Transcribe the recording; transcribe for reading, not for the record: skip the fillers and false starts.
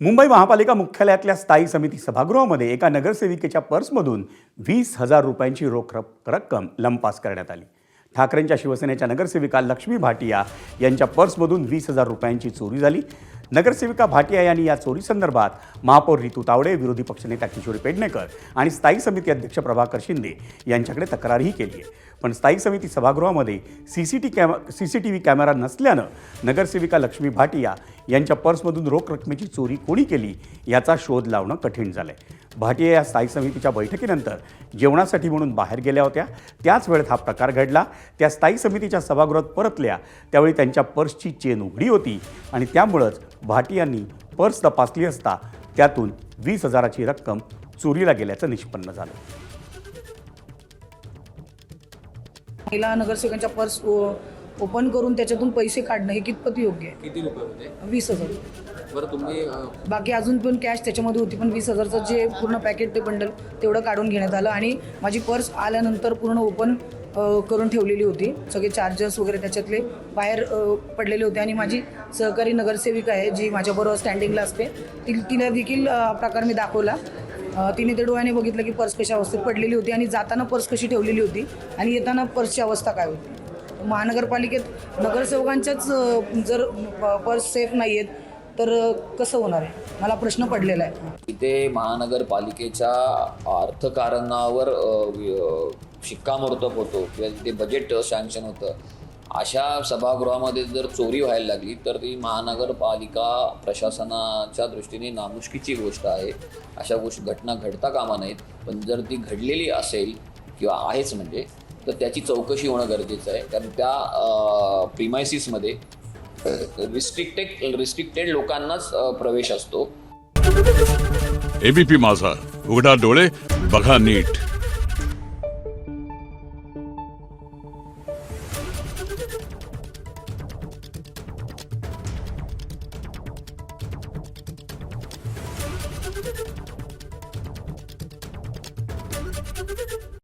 मुंबई महापालिका मुख्यालयातल्या स्थायी समिती सभागृहामध्ये एका नगरसेविकेच्या पर्समधून 20,000 रुपयांची रोख रक्कम लंपास करण्यात आली. ठाकरेंच्या शिवसेनेच्या नगरसेविका लक्ष्मी भाटिया यांच्या पर्समधून 20,000 रुपयांची चोरी झाली. नगरसेविका भाटिया यांनी या चोरीसंदर्भात महापौर रितू तावडे, विरोधी पक्षनेता किशोरी पेडणेकर आणि स्थायी समिती अध्यक्ष प्रभाकर शिंदे यांच्याकडे तक्रारही केली आहे. पण स्थायी समिती सभागृहामध्ये सीसीटीव्ही कॅमेरा नसल्यानं नगरसेविका लक्ष्मी भाटिया यांच्या पर्समधून रोख रकमेची चोरी कोणी केली याचा शोध लावणं कठीण झालंय. भाटिया या स्थायी समितीच्या बैठकीनंतर जेवणासाठी म्हणून बाहेर गेल्या होत्या. त्याच वेळेत हा प्रकार घडला. त्या स्थायी समितीच्या सभागृहात परतल्या त्यावेळी त्यांच्या पर्सची चेन उघडी होती आणि त्यामुळंच भाटियांनी पर्स तपासली असता त्यातून 20,000ची रक्कम चोरीला गेल्याचं निष्पन्न झालं. महिला नगरसेवकांच्या पर्स ओपन करून त्याच्यातून पैसे काढणं हे कितपत योग्य आहे? किती रुपये होते? 20,000. बरं तुम्ही बाकी अजून पण कॅश त्याच्यामध्ये होती, पण 20,000चं जे पूर्ण पॅकेट ते बंडल तेवढं काढून घेण्यात आलं आणि माझी पर्स आल्यानंतर पूर्ण ओपन करून ठेवलेली होती. सगळे चार्जर्स वगैरे त्याच्यातले बाहेर पडलेले होते आणि माझी सहकारी नगरसेविका आहे जी माझ्याबरोबर स्टँडिंगला असते, तिला देखील प्रकार मी दाखवला. तिने ते डोळ्याने बघितलं की पर्स कशा अवस्थेत पडलेली होती आणि जाताना पर्स कशी ठेवलेली होती आणि येताना पर्सची अवस्था काय होती. महानगरपालिकेत नगरसेवकांच्याच जर पर्स सेफ नाही आहेत तर कसं होणार आहे, मला प्रश्न पडलेला आहे. इथे महानगरपालिकेच्या अर्थकारणावर शिक्कामोर्तब होतो किंवा तिथे बजेट सँक्शन होतं, अशा सभागृहामध्ये जर चोरी व्हायला लागली तर ती महानगरपालिका प्रशासनाच्या दृष्टीने नामुष्कीची गोष्ट आहे. अशा घटना घडता कामा नाहीत. पण जर ती घडलेली असेल किंवा आहेच म्हणजे तर त्याची चौकशी होणं गरजेचं आहे. कारण त्या प्रिमायसिसमध्ये रिस्ट्रिक्टेड लोकांनाच प्रवेश असतो. एबीपी माझा, उघडा डोळे बघा नीट. Thank you.